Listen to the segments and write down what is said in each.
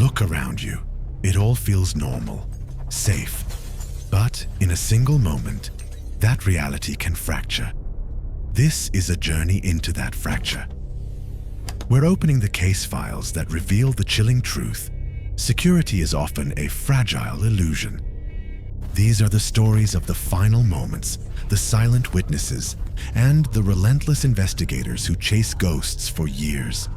Look around you. It all feels normal, safe. But in a single moment, that reality can fracture. This is a journey into that fracture. We're opening the case files that reveal the chilling truth. Security is often a fragile illusion. These are the stories of the final moments, the silent witnesses, and the relentless investigators who chase ghosts for years.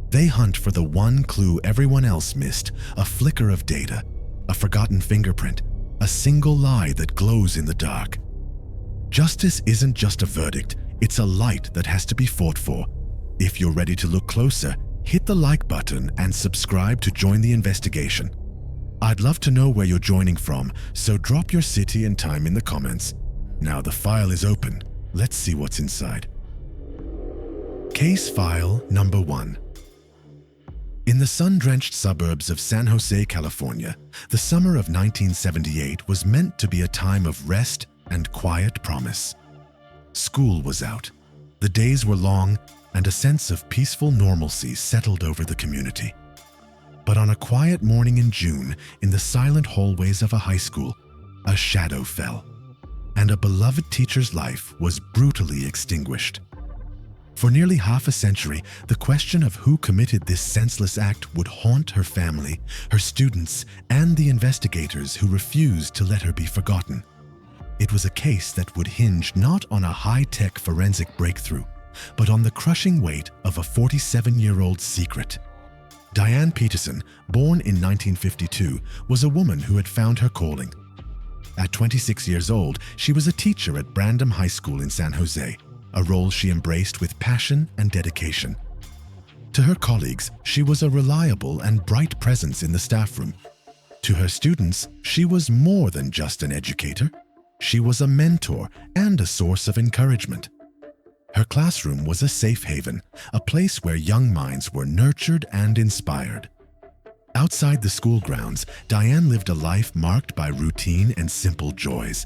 They hunt for the one clue everyone else missed, a flicker of data, a forgotten fingerprint, a single lie that glows in the dark. Justice isn't just a verdict, it's a light that has to be fought for. If you're ready to look closer, hit the like button and subscribe to join the investigation. I'd love to know where you're joining from, so drop your city and time in the comments. Now the file is open. Let's see what's inside. Case file number 1. In the sun-drenched suburbs of San Jose, California, the summer of 1978 was meant to be a time of rest and quiet promise. School was out. The days were long, and a sense of peaceful normalcy settled over the community. But on a quiet morning in June, in the silent hallways of a high school, a shadow fell, and a beloved teacher's life was brutally extinguished. For nearly half a century, the question of who committed this senseless act would haunt her family, her students, and the investigators who refused to let her be forgotten. It was a case that would hinge not on a high-tech forensic breakthrough, but on the crushing weight of a 47-year-old secret. Diane Peterson, born in 1952, was a woman who had found her calling. At 26 years old, she was a teacher at Brandon High School in San Jose, a role she embraced with passion and dedication. To her colleagues, she was a reliable and bright presence in the staff room. To her students, she was more than just an educator. She was a mentor and a source of encouragement. Her classroom was a safe haven, a place where young minds were nurtured and inspired. Outside the school grounds, Diane lived a life marked by routine and simple joys.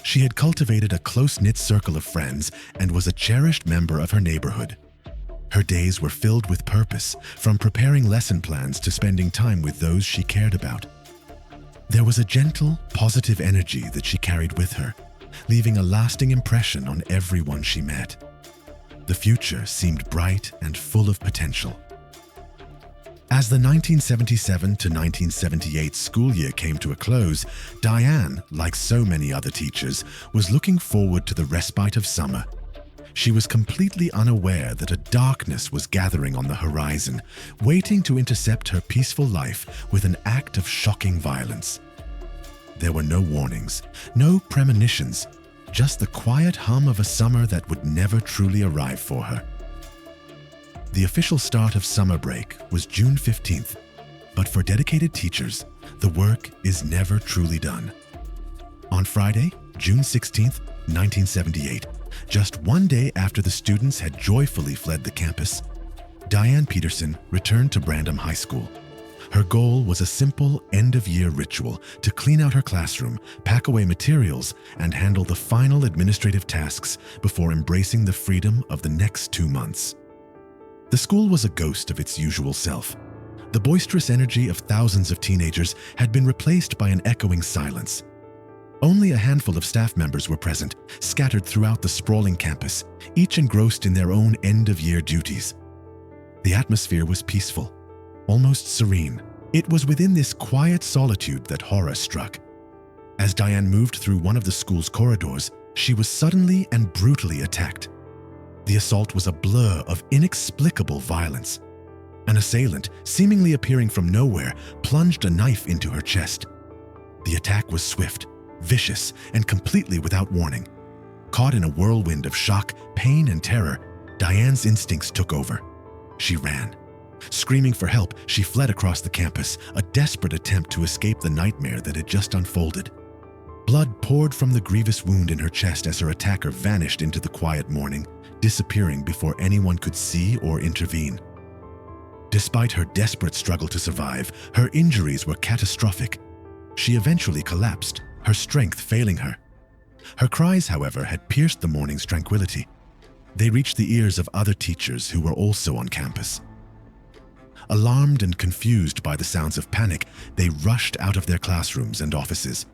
She had cultivated a close-knit circle of friends and was a cherished member of her neighborhood. Her days were filled with purpose, from preparing lesson plans to spending time with those she cared about. There was a gentle, positive energy that she carried with her, leaving a lasting impression on everyone she met. The future seemed bright and full of potential. As the 1977 to 1978 school year came to a close, Diane, like so many other teachers, was looking forward to the respite of summer. She was completely unaware that a darkness was gathering on the horizon, waiting to intercept her peaceful life with an act of shocking violence. There were no warnings, no premonitions, just the quiet hum of a summer that would never truly arrive for her. The official start of summer break was June 15th, but for dedicated teachers, the work is never truly done. On Friday, June 16th, 1978, just one day after the students had joyfully fled the campus, Diane Peterson returned to Brandon High School. Her goal was a simple end-of-year ritual to clean out her classroom, pack away materials, and handle the final administrative tasks before embracing the freedom of the next 2 months. The school was a ghost of its usual self. The boisterous energy of thousands of teenagers had been replaced by an echoing silence. Only a handful of staff members were present, scattered throughout the sprawling campus, each engrossed in their own end-of-year duties. The atmosphere was peaceful, almost serene. It was within this quiet solitude that horror struck. As Diane moved through one of the school's corridors, she was suddenly and brutally attacked. The assault was a blur of inexplicable violence. An assailant, seemingly appearing from nowhere, plunged a knife into her chest. The attack was swift, vicious, and completely without warning. Caught in a whirlwind of shock, pain, and terror, Diane's instincts took over. She ran. Screaming for help, she fled across the campus, a desperate attempt to escape the nightmare that had just unfolded. Blood poured from the grievous wound in her chest as her attacker vanished into the quiet morning, disappearing before anyone could see or intervene. Despite her desperate struggle to survive, her injuries were catastrophic. She eventually collapsed, her strength failing her. Her cries, however, had pierced the morning's tranquility. They reached the ears of other teachers who were also on campus. Alarmed and confused by the sounds of panic, they rushed out of their classrooms and offices.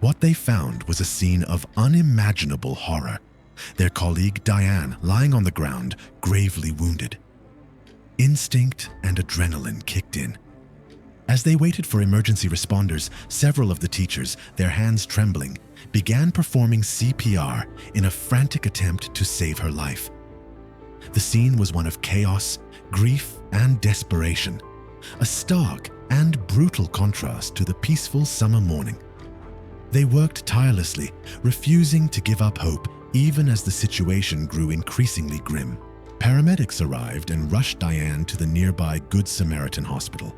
What they found was a scene of unimaginable horror. Their colleague Diane lying on the ground, gravely wounded. Instinct and adrenaline kicked in. As they waited for emergency responders, several of the teachers, their hands trembling, began performing CPR in a frantic attempt to save her life. The scene was one of chaos, grief, and desperation, a stark and brutal contrast to the peaceful summer morning. They worked tirelessly, refusing to give up hope even as the situation grew increasingly grim. Paramedics arrived and rushed Diane to the nearby Good Samaritan Hospital.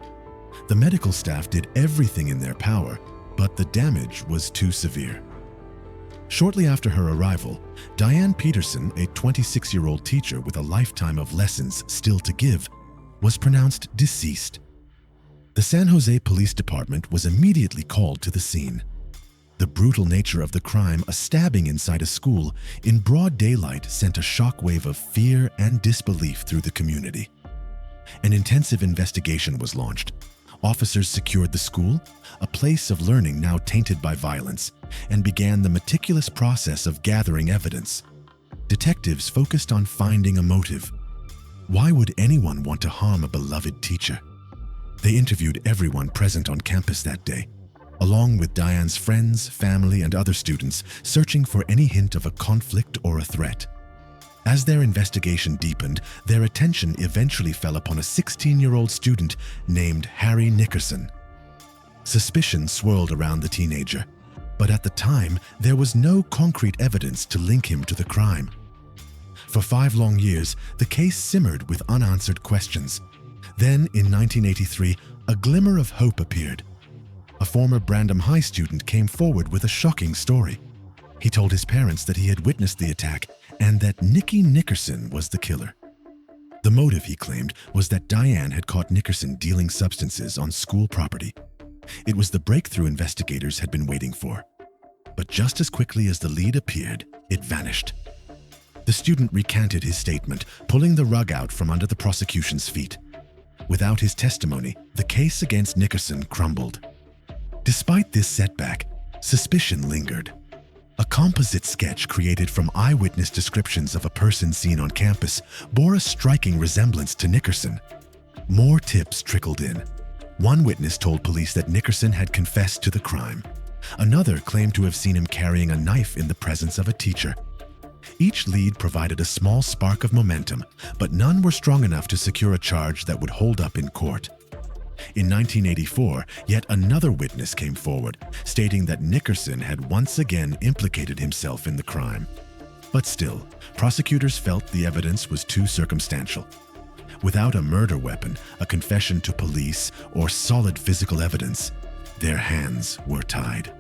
The medical staff did everything in their power, but the damage was too severe. Shortly after her arrival, Diane Peterson, a 26-year-old teacher with a lifetime of lessons still to give, was pronounced deceased. The San Jose Police Department was immediately called to the scene. The brutal nature of the crime, a stabbing inside a school, in broad daylight sent a shockwave of fear and disbelief through the community. An intensive investigation was launched. Officers secured the school, a place of learning now tainted by violence, and began the meticulous process of gathering evidence. Detectives focused on finding a motive. Why would anyone want to harm a beloved teacher? They interviewed everyone present on campus that day, along with Diane's friends, family, and other students, searching for any hint of a conflict or a threat. As their investigation deepened, their attention eventually fell upon a 16-year-old student named Harry Nickerson. Suspicion swirled around the teenager, but at the time, there was no concrete evidence to link him to the crime. For 5 long years, the case simmered with unanswered questions. Then, in 1983, a glimmer of hope appeared. A former Brandon High student came forward with a shocking story. He told his parents that he had witnessed the attack and that Nikki Nickerson was the killer. The motive, he claimed, was that Diane had caught Nickerson dealing substances on school property. It was the breakthrough investigators had been waiting for. But just as quickly as the lead appeared, it vanished. The student recanted his statement, pulling the rug out from under the prosecution's feet. Without his testimony, the case against Nickerson crumbled. Despite this setback, suspicion lingered. A composite sketch created from eyewitness descriptions of a person seen on campus bore a striking resemblance to Nickerson. More tips trickled in. One witness told police that Nickerson had confessed to the crime. Another claimed to have seen him carrying a knife in the presence of a teacher. Each lead provided a small spark of momentum, but none were strong enough to secure a charge that would hold up in court. In 1984, yet another witness came forward, stating that Nickerson had once again implicated himself in the crime. But still, prosecutors felt the evidence was too circumstantial. Without a murder weapon, a confession to police, or solid physical evidence, their hands were tied.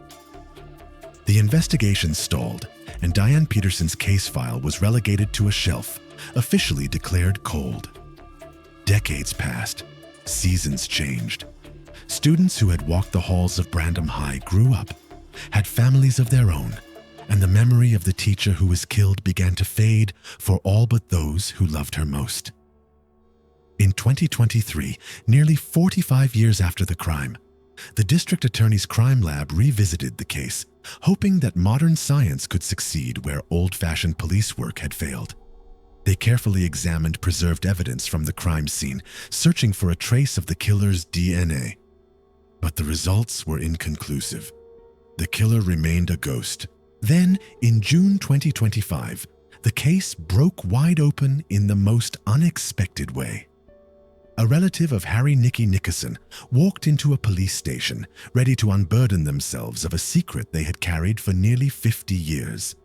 The investigation stalled, and Diane Peterson's case file was relegated to a shelf, officially declared cold. Decades passed. Seasons changed. Students who had walked the halls of Brandon High grew up, had families of their own, and the memory of the teacher who was killed began to fade for all but those who loved her most. In 2023, nearly 45 years after the crime, the district attorney's crime lab revisited the case, hoping that modern science could succeed where old-fashioned police work had failed. They carefully examined preserved evidence from the crime scene, searching for a trace of the killer's DNA. But the results were inconclusive. The killer remained a ghost. Then, in June 2025, the case broke wide open in the most unexpected way. A relative of Harry Nickerson walked into a police station, ready to unburden themselves of a secret they had carried for nearly 50 years.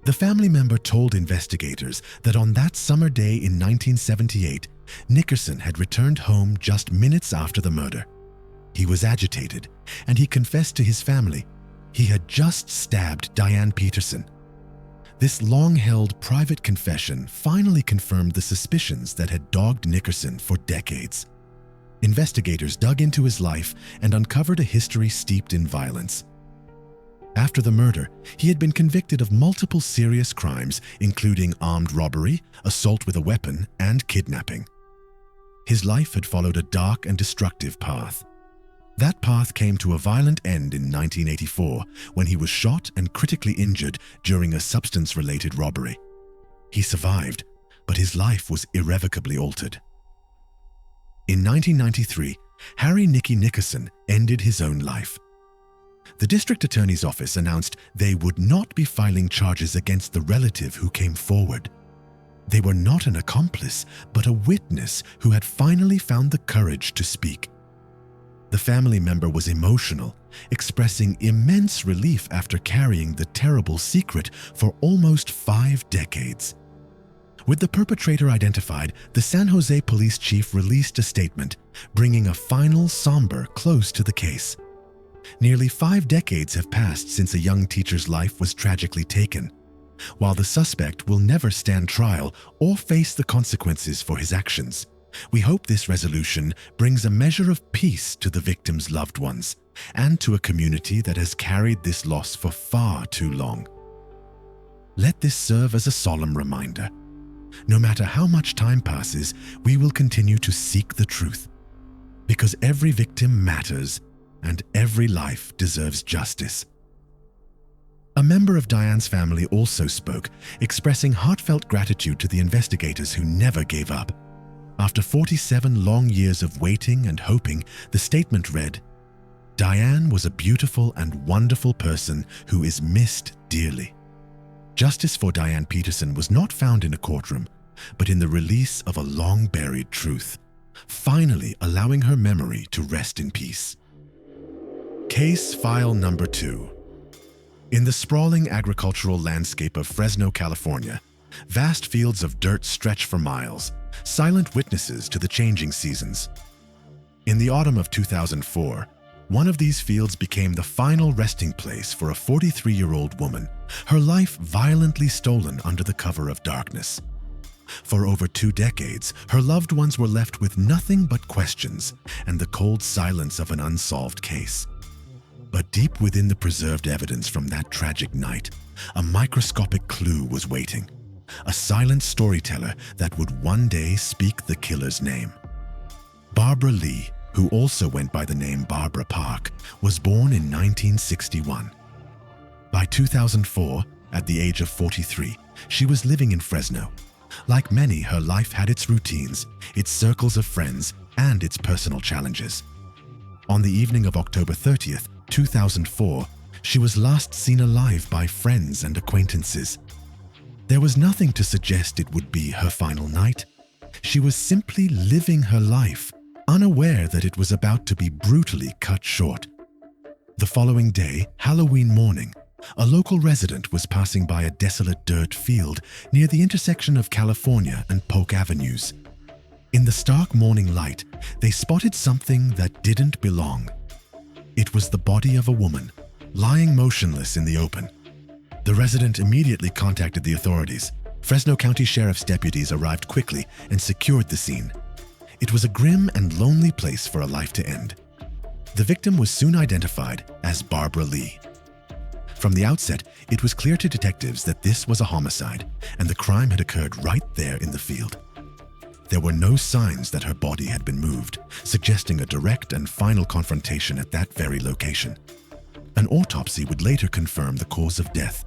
The family member told investigators that on that summer day in 1978, Nickerson had returned home just minutes after the murder. He was agitated, and he confessed to his family he had just stabbed Diane Peterson. This long-held private confession finally confirmed the suspicions that had dogged Nickerson for decades. Investigators dug into his life and uncovered a history steeped in violence. After the murder, he had been convicted of multiple serious crimes, including armed robbery, assault with a weapon, and kidnapping. His life had followed a dark and destructive path. That path came to a violent end in 1984 when he was shot and critically injured during a substance-related robbery. He survived, but his life was irrevocably altered. In 1993, Harry Nicky Nickerson ended his own life. The district attorney's office announced they would not be filing charges against the relative who came forward. They were not an accomplice, but a witness who had finally found the courage to speak. The family member was emotional, expressing immense relief after carrying the terrible secret for almost 5 decades. With the perpetrator identified, the San Jose police chief released a statement, bringing a final somber close to the case. Nearly 5 decades have passed since a young teacher's life was tragically taken. While the suspect will never stand trial or face the consequences for his actions, we hope this resolution brings a measure of peace to the victim's loved ones and to a community that has carried this loss for far too long. Let this serve as a solemn reminder. No matter how much time passes, we will continue to seek the truth, because every victim matters and every life deserves justice. A member of Diane's family also spoke, expressing heartfelt gratitude to the investigators who never gave up. After 47 long years of waiting and hoping, the statement read, "Diane was a beautiful and wonderful person who is missed dearly." Justice for Diane Peterson was not found in a courtroom, but in the release of a long-buried truth, finally allowing her memory to rest in peace. Case File Number 2. In the sprawling agricultural landscape of Fresno, California, vast fields of dirt stretch for miles, silent witnesses to the changing seasons. In the autumn of 2004, one of these fields became the final resting place for a 43-year-old woman, her life violently stolen under the cover of darkness. For over 2 decades, her loved ones were left with nothing but questions and the cold silence of an unsolved case. But deep within the preserved evidence from that tragic night, a microscopic clue was waiting. A silent storyteller that would one day speak the killer's name. Barbara Lee, who also went by the name Barbara Park, was born in 1961. By 2004, at the age of 43, she was living in Fresno. Like many, her life had its routines, its circles of friends, and its personal challenges. On the evening of October 30th, 2004, she was last seen alive by friends and acquaintances. There was nothing to suggest it would be her final night. She was simply living her life, unaware that it was about to be brutally cut short. The following day, Halloween morning, a local resident was passing by a desolate dirt field near the intersection of California and Polk Avenues. In the stark morning light, they spotted something that didn't belong. It was the body of a woman, lying motionless in the open. The resident immediately contacted the authorities. Fresno County Sheriff's deputies arrived quickly and secured the scene. It was a grim and lonely place for a life to end. The victim was soon identified as Barbara Lee. From the outset, it was clear to detectives that this was a homicide, and the crime had occurred right there in the field. There were no signs that her body had been moved, suggesting a direct and final confrontation at that very location. An autopsy would later confirm the cause of death: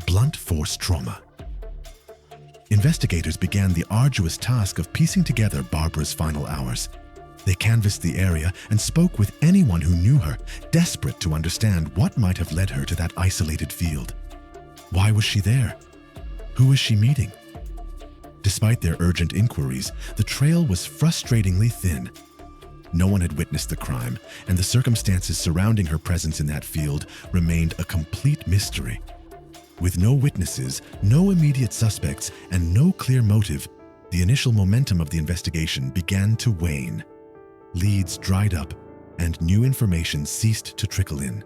blunt force trauma. Investigators began the arduous task of piecing together Barbara's final hours. They canvassed the area and spoke with anyone who knew her, desperate to understand what might have led her to that isolated field. Why was she there? Who was she meeting? Despite their urgent inquiries, the trail was frustratingly thin. No one had witnessed the crime, and the circumstances surrounding her presence in that field remained a complete mystery. With no witnesses, no immediate suspects, and no clear motive, the initial momentum of the investigation began to wane. Leads dried up, and new information ceased to trickle in.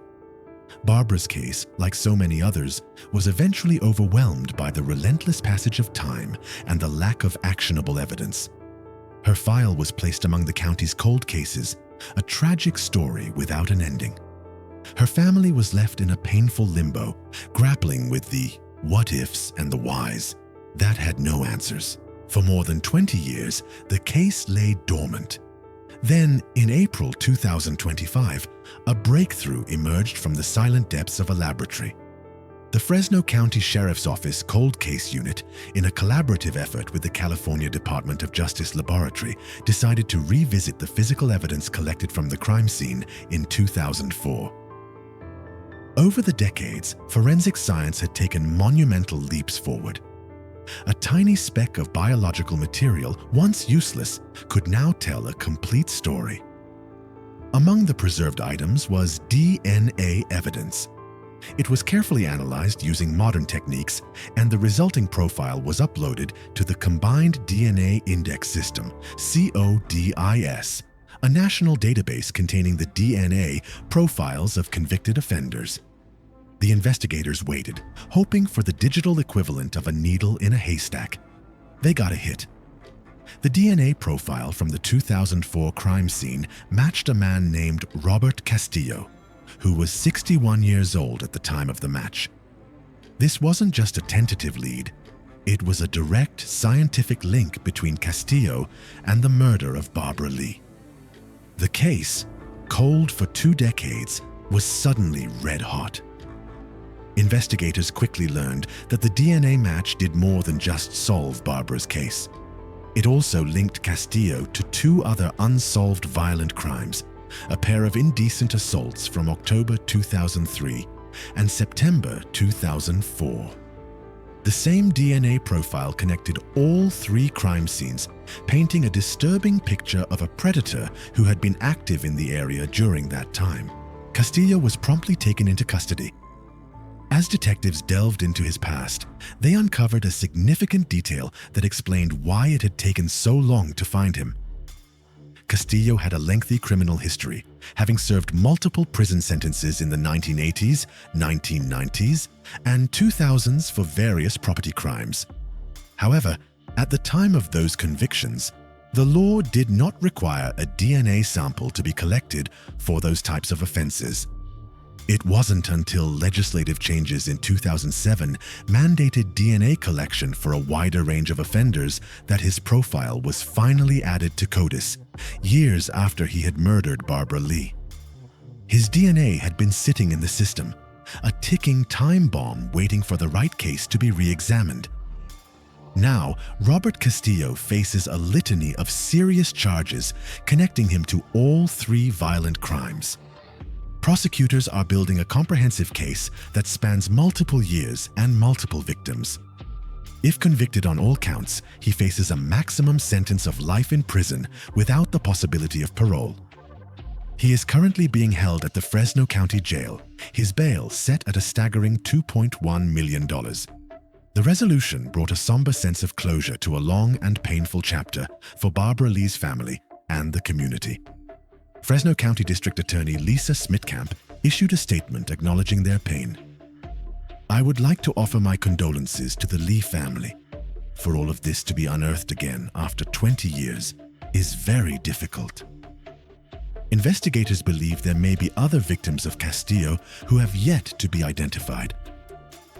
Barbara's case, like so many others, was eventually overwhelmed by the relentless passage of time and the lack of actionable evidence. Her file was placed among the county's cold cases, a tragic story without an ending. Her family was left in a painful limbo, grappling with the what-ifs and the whys that had no answers. For more than 20 years, the case lay dormant. Then, in April 2025, a breakthrough emerged from the silent depths of a laboratory. The Fresno County Sheriff's Office Cold Case Unit, in a collaborative effort with the California Department of Justice Laboratory, decided to revisit the physical evidence collected from the crime scene in 2004. Over the decades, forensic science had taken monumental leaps forward. A tiny speck of biological material, once useless, could now tell a complete story. Among the preserved items was DNA evidence. It was carefully analyzed using modern techniques, and the resulting profile was uploaded to the Combined DNA Index System, CODIS, a national database containing the DNA profiles of convicted offenders. The investigators waited, hoping for the digital equivalent of a needle in a haystack. They got a hit. The DNA profile from the 2004 crime scene matched a man named Robert Castillo, who was 61 years old at the time of the match. This wasn't just a tentative lead. It was a direct scientific link between Castillo and the murder of Barbara Lee. The case, cold for 2 decades, was suddenly red hot. Investigators quickly learned that the DNA match did more than just solve Barbara's case. It also linked Castillo to 2 other unsolved violent crimes, a pair of indecent assaults from October 2003 and September 2004. The same DNA profile connected all 3 crime scenes, painting a disturbing picture of a predator who had been active in the area during that time. Castillo was promptly taken into custody. As detectives delved into his past, they uncovered a significant detail that explained why it had taken so long to find him. Castillo had a lengthy criminal history, having served multiple prison sentences in the 1980s, 1990s, and 2000s for various property crimes. However, at the time of those convictions, the law did not require a DNA sample to be collected for those types of offenses. It wasn't until legislative changes in 2007 mandated DNA collection for a wider range of offenders that his profile was finally added to CODIS, years after he had murdered Barbara Lee. His DNA had been sitting in the system, a ticking time bomb waiting for the right case to be re-examined. Now, Robert Castillo faces a litany of serious charges connecting him to all 3 violent crimes. Prosecutors are building a comprehensive case that spans multiple years and multiple victims. If convicted on all counts, he faces a maximum sentence of life in prison without the possibility of parole. He is currently being held at the Fresno County Jail, his bail set at a staggering $2.1 million. The resolution brought a somber sense of closure to a long and painful chapter for Barbara Lee's family and the community. Fresno County District Attorney Lisa Smitkamp issued a statement acknowledging their pain. "I would like to offer my condolences to the Lee family. For all of this to be unearthed again after 20 years is very difficult." Investigators believe there may be other victims of Castillo who have yet to be identified.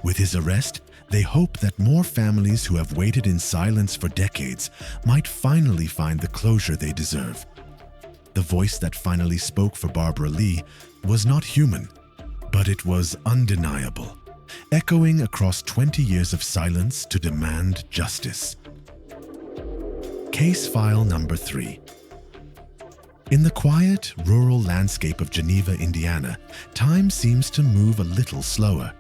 With his arrest, they hope that more families who have waited in silence for decades might finally find the closure they deserve. The voice that finally spoke for Barbara Lee was not human, but it was undeniable, echoing across 20 years of silence to demand justice. Case file number 3. In the quiet, rural landscape of Geneva, Indiana, time seems to move a little slower.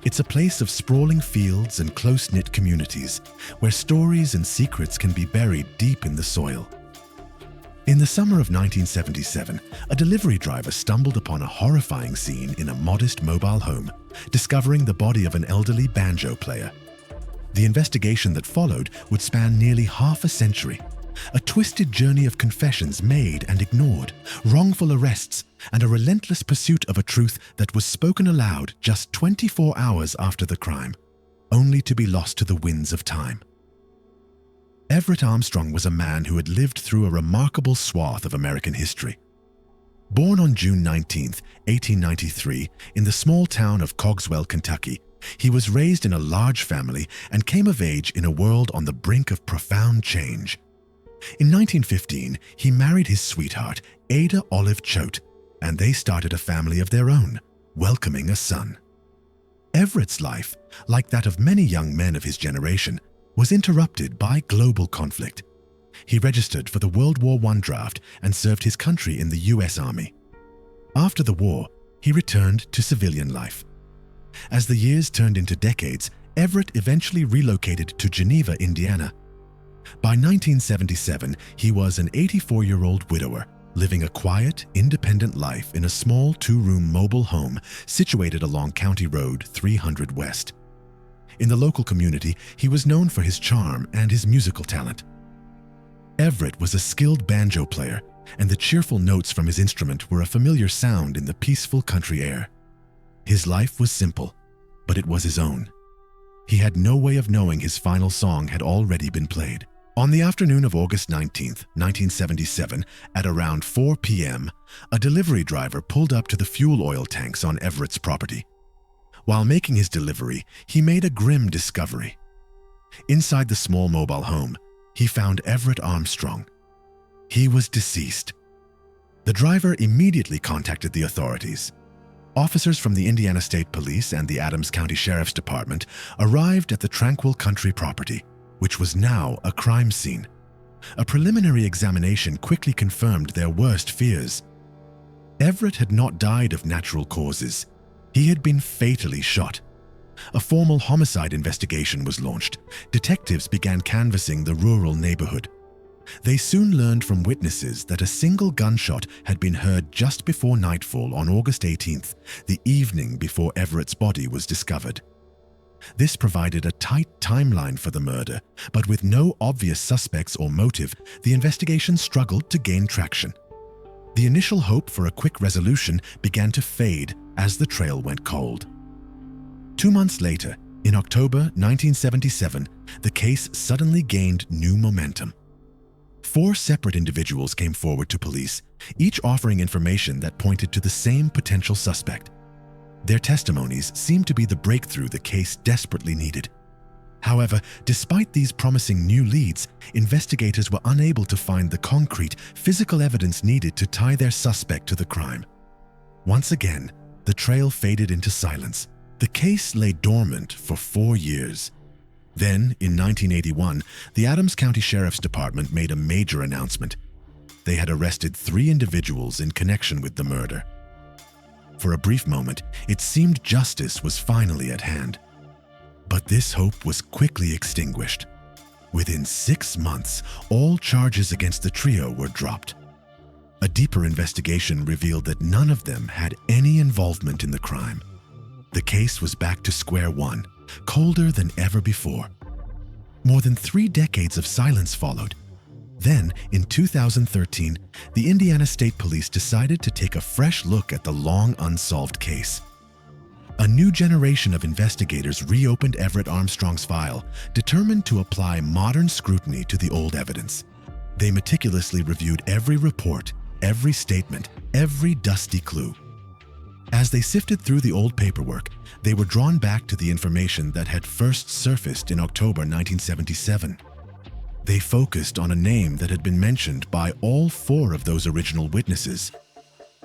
It's a place of sprawling fields and close-knit communities, where stories and secrets can be buried deep in the soil. In the summer of 1977, a delivery driver stumbled upon a horrifying scene in a modest mobile home, discovering the body of an elderly banjo player. The investigation that followed would span nearly half a century. A twisted journey of confessions made and ignored, wrongful arrests, and a relentless pursuit of a truth that was spoken aloud just 24 hours after the crime, only to be lost to the winds of time. Everett Armstrong was a man who had lived through a remarkable swath of American history. Born on June 19, 1893, in the small town of Cogswell, Kentucky, He was raised in a large family and came of age in a world on the brink of profound change. In 1915, he married his sweetheart, Ada Olive Choate, and they started a family of their own, welcoming a son. Everett's life, like that of many young men of his generation, was interrupted by global conflict. He registered for the World War I draft and served his country in the U.S. Army. After the war, he returned to civilian life. As the years turned into decades, Everett eventually relocated to Geneva, Indiana. By 1977, he was an 84-year-old widower, living a quiet, independent life in a small two-room mobile home situated along County Road 300 West. In the local community, he was known for his charm and his musical talent. Everett was a skilled banjo player, and the cheerful notes from his instrument were a familiar sound in the peaceful country air. His life was simple, but it was his own. He had no way of knowing his final song had already been played. On the afternoon of August 19, 1977, at around 4 p.m., a delivery driver pulled up to the fuel oil tanks on Everett's property. While making his delivery, he made a grim discovery. Inside the small mobile home, he found Everett Armstrong. He was deceased. The driver immediately contacted the authorities. Officers from the Indiana State Police and the Adams County Sheriff's Department arrived at the tranquil country property, which was now a crime scene. A preliminary examination quickly confirmed their worst fears. Everett had not died of natural causes. He had been fatally shot. A formal homicide investigation was launched. Detectives began canvassing the rural neighborhood. They soon learned from witnesses that a single gunshot had been heard just before nightfall on August 18th, the evening before Everett's body was discovered. This provided a tight timeline for the murder, but with no obvious suspects or motive, the investigation struggled to gain traction. The initial hope for a quick resolution began to fade as the trail went cold. 2 months later, in October 1977, the case suddenly gained new momentum. 4 separate individuals came forward to police, each offering information that pointed to the same potential suspect. Their testimonies seemed to be the breakthrough the case desperately needed. However, despite these promising new leads, investigators were unable to find the concrete, physical evidence needed to tie their suspect to the crime. Once again, the trail faded into silence. The case lay dormant for 4 years. Then, in 1981, the Adams County Sheriff's Department made a major announcement. They had arrested 3 individuals in connection with the murder. For a brief moment, it seemed justice was finally at hand. But this hope was quickly extinguished. Within 6 months, all charges against the trio were dropped. A deeper investigation revealed that none of them had any involvement in the crime. The case was back to square one, colder than ever before. More than 3 decades of silence followed. Then, in 2013, the Indiana State Police decided to take a fresh look at the long unsolved case. A new generation of investigators reopened Everett Armstrong's file, determined to apply modern scrutiny to the old evidence. They meticulously reviewed every report, every statement, every dusty clue. As they sifted through the old paperwork, they were drawn back to the information that had first surfaced in October 1977. They focused on a name that had been mentioned by all 4 of those original witnesses: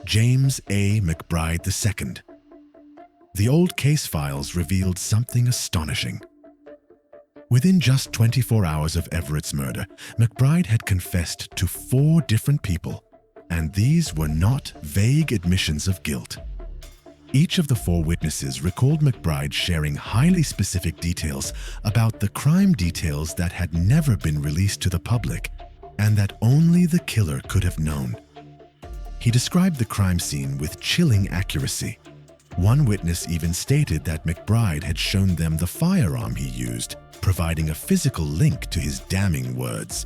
James A. McBride II. The old case files revealed something astonishing. Within just 24 hours of Everett's murder, McBride had confessed to 4 different people, and these were not vague admissions of guilt. Each of the 4 witnesses recalled McBride sharing highly specific details about the crime details that had never been released to the public and that only the killer could have known. He described the crime scene with chilling accuracy. One witness even stated that McBride had shown them the firearm he used, providing a physical link to his damning words.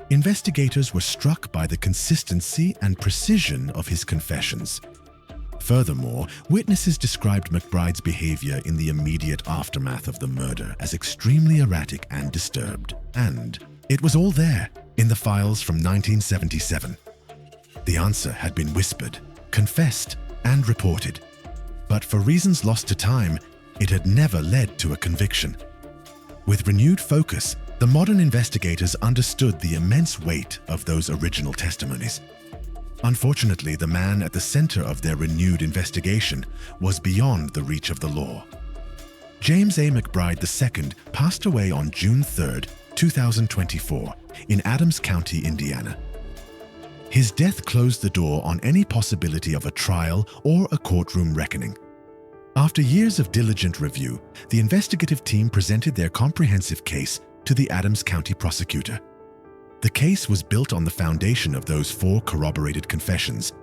Investigators were struck by the consistency and precision of his confessions. Furthermore, witnesses described McBride's behavior in the immediate aftermath of the murder as extremely erratic and disturbed. And it was all there in the files from 1977. The answer had been whispered, confessed, and reported. But for reasons lost to time, it had never led to a conviction. With renewed focus, the modern investigators understood the immense weight of those original testimonies. Unfortunately, the man at the center of their renewed investigation was beyond the reach of the law. James A. McBride II passed away on June 3, 2024, in Adams County, Indiana. His death closed the door on any possibility of a trial or a courtroom reckoning. After years of diligent review, the investigative team presented their comprehensive case to the Adams County prosecutor. The case was built on the foundation of those 4 corroborated confessions,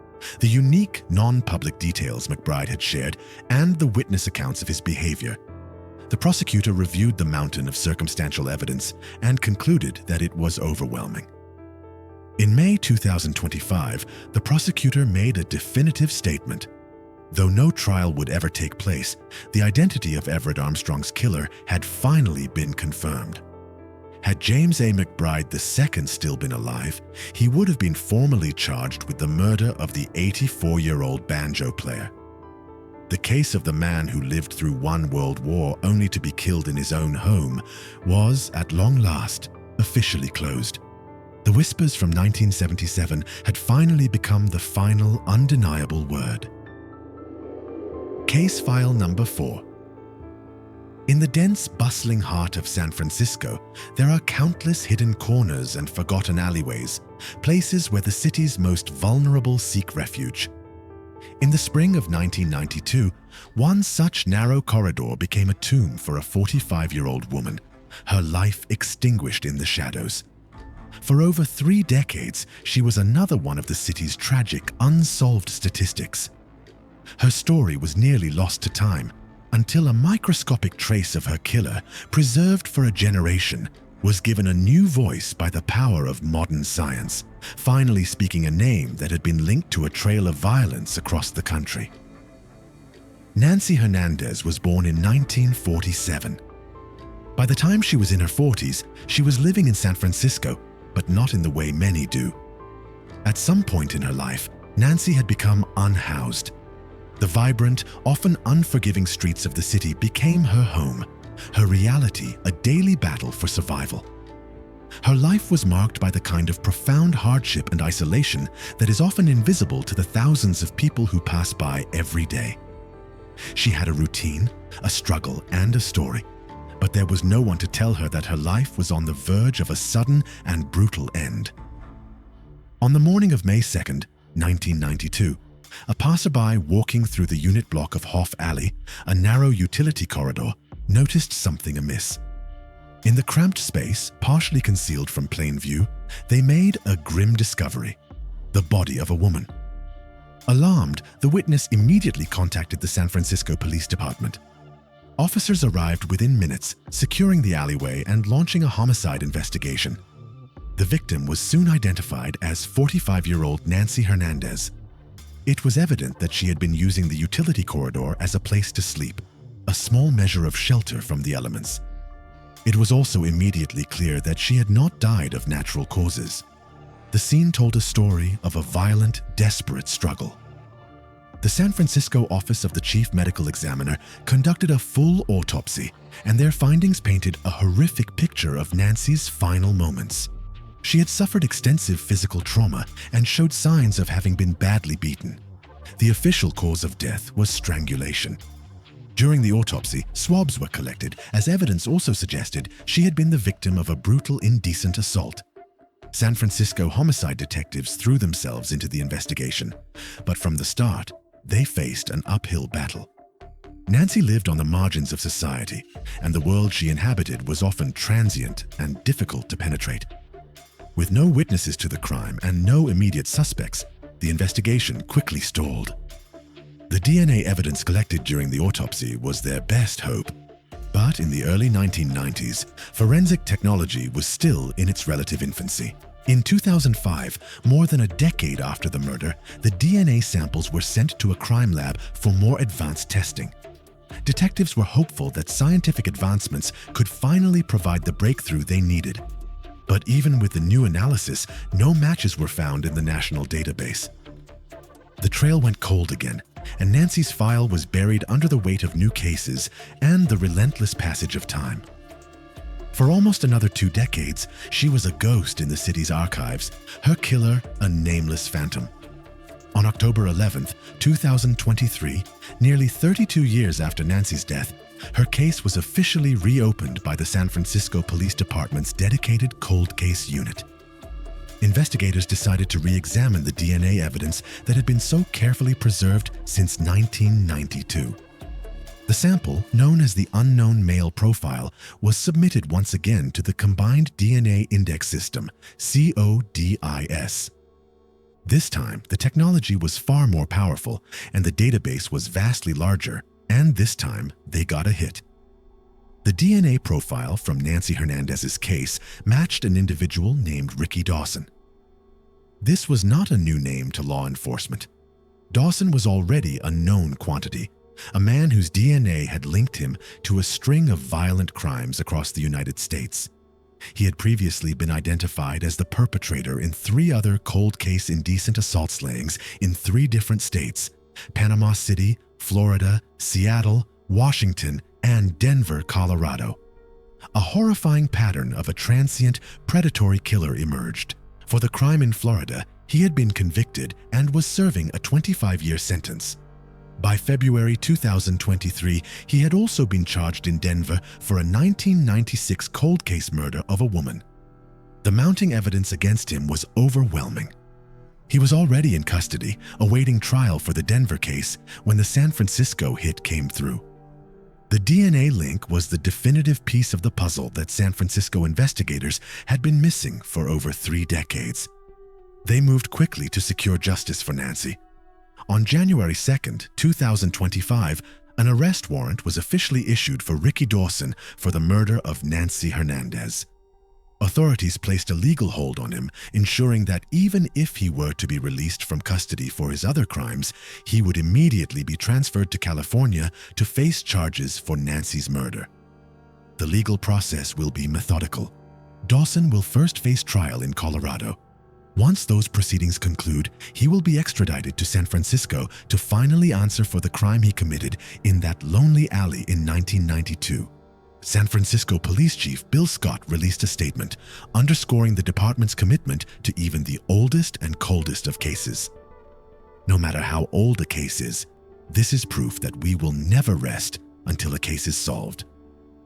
the unique non-public details McBride had shared, and the witness accounts of his behavior. The prosecutor reviewed the mountain of circumstantial evidence and concluded that it was overwhelming. In May 2025, the prosecutor made a definitive statement. Though no trial would ever take place, the identity of Everett Armstrong's killer had finally been confirmed. Had James A. McBride II still been alive, he would have been formally charged with the murder of the 84-year-old banjo player. The case of the man who lived through one world war only to be killed in his own home was, at long last, officially closed. The whispers from 1977 had finally become the final, undeniable word. Case file number 4. In the dense, bustling heart of San Francisco, there are countless hidden corners and forgotten alleyways, places where the city's most vulnerable seek refuge. In the spring of 1992, one such narrow corridor became a tomb for a 45-year-old woman, her life extinguished in the shadows. For over 3 decades, she was another one of the city's tragic, unsolved statistics. Her story was nearly lost to time, until a microscopic trace of her killer, preserved for a generation, was given a new voice by the power of modern science, finally speaking a name that had been linked to a trail of violence across the country. Nancy Hernandez was born in 1947. By the time she was in her 40s, she was living in San Francisco, but not in the way many do. At some point in her life, Nancy had become unhoused. The vibrant, often unforgiving streets of the city became her home, her reality a daily battle for survival. Her life was marked by the kind of profound hardship and isolation that is often invisible to the thousands of people who pass by every day. She had a routine, a struggle, and a story, but there was no one to tell her that her life was on the verge of a sudden and brutal end. On the morning of May 2nd, 1992, a passerby walking through the unit block of Hoff Alley, a narrow utility corridor, noticed something amiss. In the cramped space, partially concealed from plain view, they made a grim discovery: the body of a woman. Alarmed, the witness immediately contacted the San Francisco Police Department. Officers arrived within minutes, securing the alleyway and launching a homicide investigation. The victim was soon identified as 45-year-old Nancy Hernandez. It was evident that she had been using the utility corridor as a place to sleep, a small measure of shelter from the elements. It was also immediately clear that she had not died of natural causes. The scene told a story of a violent, desperate struggle. The San Francisco office of the chief medical examiner conducted a full autopsy, and their findings painted a horrific picture of Nancy's final moments. She had suffered extensive physical trauma and showed signs of having been badly beaten. The official cause of death was strangulation. During the autopsy, swabs were collected, as evidence also suggested she had been the victim of a brutal, indecent assault. San Francisco homicide detectives threw themselves into the investigation, but from the start, they faced an uphill battle. Nancy lived on the margins of society, and the world she inhabited was often transient and difficult to penetrate. With no witnesses to the crime and no immediate suspects, the investigation quickly stalled. The DNA evidence collected during the autopsy was their best hope. But in the early 1990s, forensic technology was still in its relative infancy. In 2005, more than a decade after the murder, the DNA samples were sent to a crime lab for more advanced testing. Detectives were hopeful that scientific advancements could finally provide the breakthrough they needed. But even with the new analysis, no matches were found in the national database. The trail went cold again, and Nancy's file was buried under the weight of new cases and the relentless passage of time. For almost another 2 decades, she was a ghost in the city's archives, her killer a nameless phantom. On October 11th, 2023, nearly 32 years after Nancy's death, her case was officially reopened by the San Francisco Police Department's dedicated cold case unit. Investigators decided to re-examine the DNA evidence that had been so carefully preserved since 1992. The sample, known as the Unknown Male Profile, was submitted once again to the Combined DNA Index System, CODIS. This time, the technology was far more powerful, and the database was vastly larger, and this time, they got a hit. The DNA profile from Nancy Hernandez's case matched an individual named Ricky Dawson. This was not a new name to law enforcement. Dawson was already a known quantity, a man whose DNA had linked him to a string of violent crimes across the United States. He had previously been identified as the perpetrator in 3 other cold case indecent assault slayings in 3 different states: Panama City, Florida, Seattle, Washington, and Denver, Colorado. A horrifying pattern of a transient, predatory killer emerged. For the crime in Florida, he had been convicted and was serving a 25-year sentence. By February 2023, he had also been charged in Denver for a 1996 cold case murder of a woman. The mounting evidence against him was overwhelming. He was already in custody, awaiting trial for the Denver case, when the San Francisco hit came through. The DNA link was the definitive piece of the puzzle that San Francisco investigators had been missing for over 3 decades. They moved quickly to secure justice for Nancy. On January 2, 2025, an arrest warrant was officially issued for Ricky Dawson for the murder of Nancy Hernandez. Authorities placed a legal hold on him, ensuring that even if he were to be released from custody for his other crimes, he would immediately be transferred to California to face charges for Nancy's murder. The legal process will be methodical. Dawson will first face trial in Colorado. Once those proceedings conclude, he will be extradited to San Francisco to finally answer for the crime he committed in that lonely alley in 1992. San Francisco Police Chief Bill Scott released a statement underscoring the department's commitment to even the oldest and coldest of cases. No matter how old a case is, this is proof that we will never rest until a case is solved.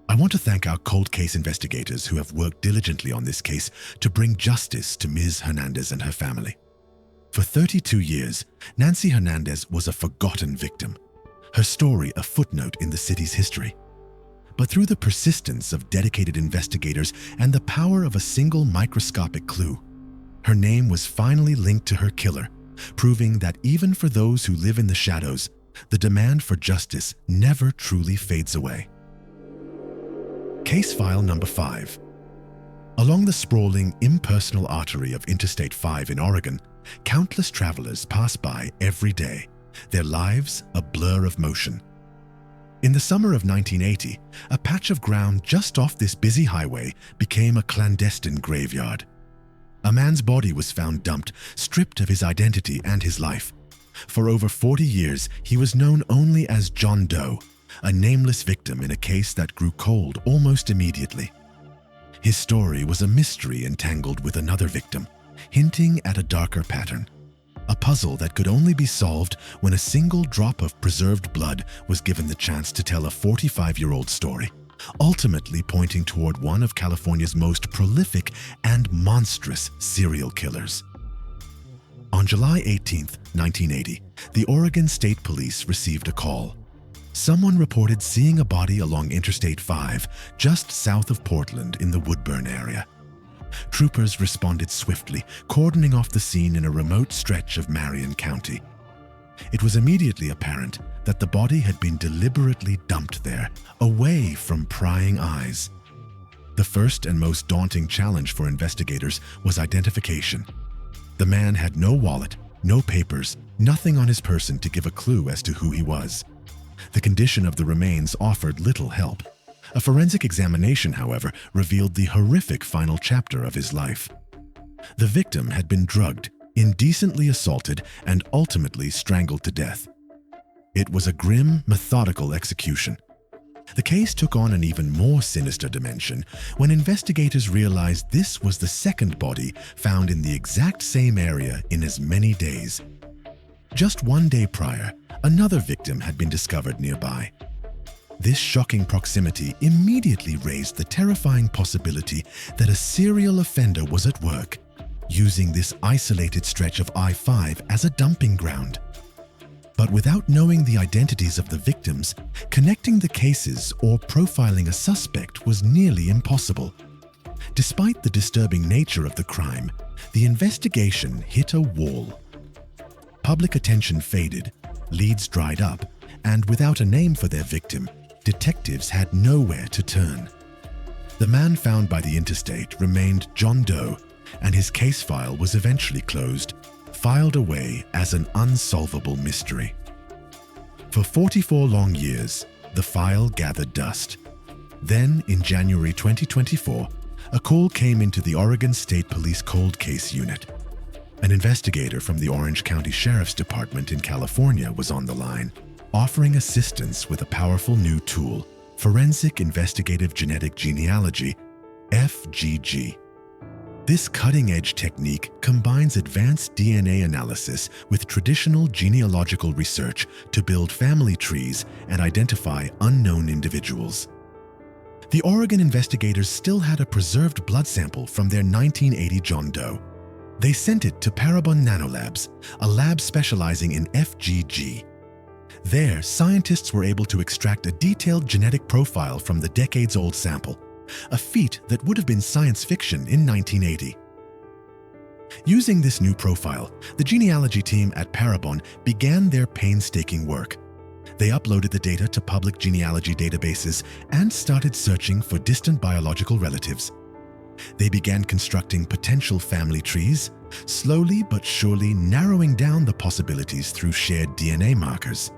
I want to thank our cold case investigators who have worked diligently on this case to bring justice to Ms. Hernandez and her family. For 32 years, Nancy Hernandez was a forgotten victim, her story a footnote in the city's history. But through the persistence of dedicated investigators and the power of a single microscopic clue, her name was finally linked to her killer, proving that even for those who live in the shadows, the demand for justice never truly fades away. Case file number 5. Along the sprawling, impersonal artery of Interstate 5 in Oregon, countless travelers pass by every day, their lives a blur of motion. In the summer of 1980, a patch of ground just off this busy highway became a clandestine graveyard. A man's body was found dumped, stripped of his identity and his life. For over 40 years, he was known only as John Doe, a nameless victim in a case that grew cold almost immediately. His story was a mystery entangled with another victim, hinting at a darker pattern. A puzzle that could only be solved when a single drop of preserved blood was given the chance to tell a 45-year-old story, ultimately pointing toward one of California's most prolific and monstrous serial killers. On July 18, 1980, the Oregon State Police received a call. Someone reported seeing a body along Interstate 5, just south of Portland in the Woodburn area. Troopers responded swiftly, cordoning off the scene in a remote stretch of Marion County. It was immediately apparent that the body had been deliberately dumped there, away from prying eyes. The first and most daunting challenge for investigators was identification. The man had no wallet, no papers, nothing on his person to give a clue as to who he was. The condition of the remains offered little help. A forensic examination, however, revealed the horrific final chapter of his life. The victim had been drugged, indecently assaulted, and ultimately strangled to death. It was a grim, methodical execution. The case took on an even more sinister dimension when investigators realized this was the second body found in the exact same area in as many days. Just one day prior, another victim had been discovered nearby. This shocking proximity immediately raised the terrifying possibility that a serial offender was at work, using this isolated stretch of I-5 as a dumping ground. But without knowing the identities of the victims, connecting the cases or profiling a suspect was nearly impossible. Despite the disturbing nature of the crime, the investigation hit a wall. Public attention faded, leads dried up, and without a name for their victim, detectives had nowhere to turn. The man found by the interstate remained John Doe, and his case file was eventually closed, filed away as an unsolvable mystery. For 44 long years, the file gathered dust. Then, in January 2024, a call came into the Oregon State Police Cold Case Unit. An investigator from the Orange County Sheriff's Department in California was on the line, offering assistance with a powerful new tool, Forensic Investigative Genetic Genealogy, FGG. This cutting-edge technique combines advanced DNA analysis with traditional genealogical research to build family trees and identify unknown individuals. The Oregon investigators still had a preserved blood sample from their 1980 John Doe. They sent it to Parabon Nanolabs, a lab specializing in FGG. There, scientists were able to extract a detailed genetic profile from the decades-old sample, a feat that would have been science fiction in 1980. Using this new profile, the genealogy team at Parabon began their painstaking work. They uploaded the data to public genealogy databases and started searching for distant biological relatives. They began constructing potential family trees, slowly but surely narrowing down the possibilities through shared DNA markers.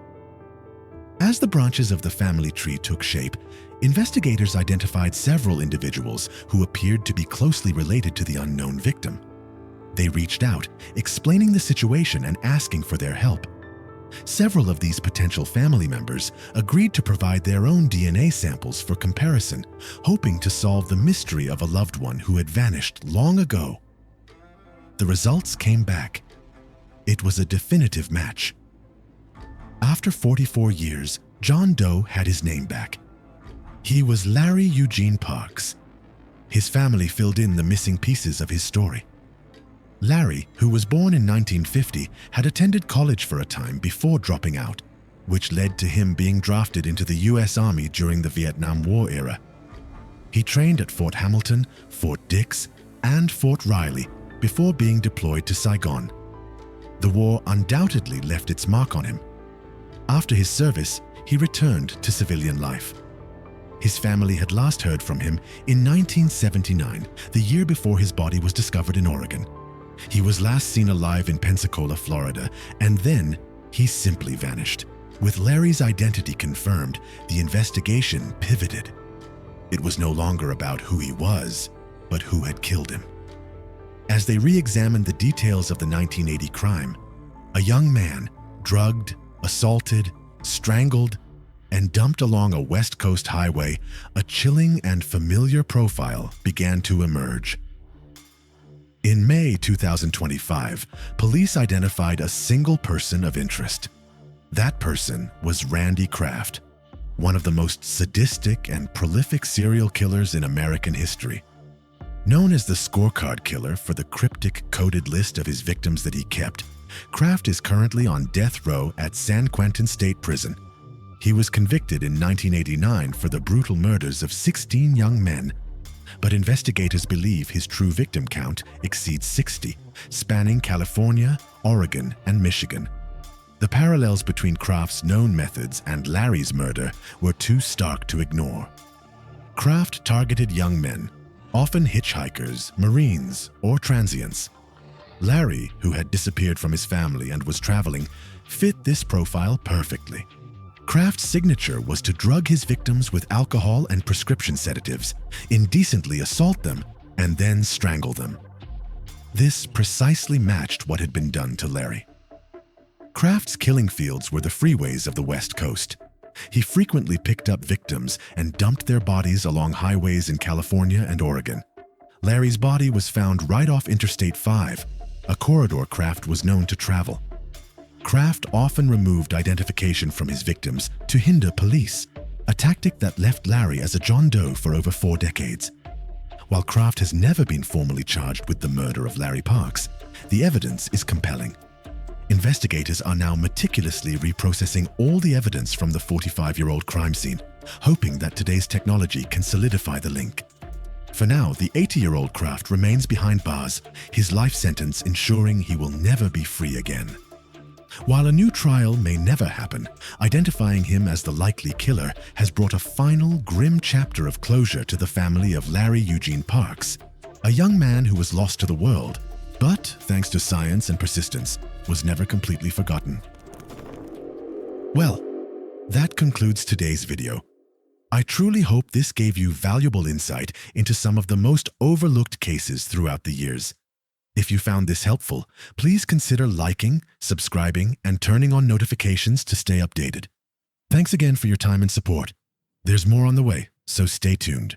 As the branches of the family tree took shape, investigators identified several individuals who appeared to be closely related to the unknown victim. They reached out, explaining the situation and asking for their help. Several of these potential family members agreed to provide their own DNA samples for comparison, hoping to solve the mystery of a loved one who had vanished long ago. The results came back. It was a definitive match. After 44 years, John Doe had his name back. He was Larry Eugene Parks. His family filled in the missing pieces of his story. Larry, who was born in 1950, had attended college for a time before dropping out, which led to him being drafted into the U.S. Army during the Vietnam War era. He trained at Fort Hamilton, Fort Dix, and Fort Riley before being deployed to Saigon. The war undoubtedly left its mark on him. After his service, he returned to civilian life. His family had last heard from him in 1979, the year before his body was discovered in Oregon. He was last seen alive in Pensacola, Florida, and then he simply vanished. With Larry's identity confirmed, the investigation pivoted. It was no longer about who he was, but who had killed him. As they re-examined the details of the 1980 crime, a young man, drugged, assaulted, strangled, and dumped along a West Coast highway, a chilling and familiar profile began to emerge. In May 2025, police identified a single person of interest. That person was Randy Kraft, one of the most sadistic and prolific serial killers in American history. Known as the scorecard killer for the cryptic coded list of his victims that he kept, Kraft is currently on death row at San Quentin State Prison. He was convicted in 1989 for the brutal murders of 16 young men, but investigators believe his true victim count exceeds 60, spanning California, Oregon, and Michigan. The parallels between Kraft's known methods and Larry's murder were too stark to ignore. Kraft targeted young men, often hitchhikers, Marines, or transients. Larry, who had disappeared from his family and was traveling, fit this profile perfectly. Kraft's signature was to drug his victims with alcohol and prescription sedatives, indecently assault them, and then strangle them. This precisely matched what had been done to Larry. Kraft's killing fields were the freeways of the West Coast. He frequently picked up victims and dumped their bodies along highways in California and Oregon. Larry's body was found right off Interstate 5, a corridor Kraft was known to travel. Kraft often removed identification from his victims to hinder police, a tactic that left Larry as a John Doe for over 4 decades. While Kraft has never been formally charged with the murder of Larry Parks, the evidence is compelling. Investigators are now meticulously reprocessing all the evidence from the 45-year-old crime scene, hoping that today's technology can solidify the link. For now, the 80-year-old Kraft remains behind bars, his life sentence ensuring he will never be free again. While a new trial may never happen, identifying him as the likely killer has brought a final, grim chapter of closure to the family of Larry Eugene Parks, a young man who was lost to the world, but, thanks to science and persistence, was never completely forgotten. Well, that concludes today's video. I truly hope this gave you valuable insight into some of the most overlooked cases throughout the years. If you found this helpful, please consider liking, subscribing, and turning on notifications to stay updated. Thanks again for your time and support. There's more on the way, so stay tuned.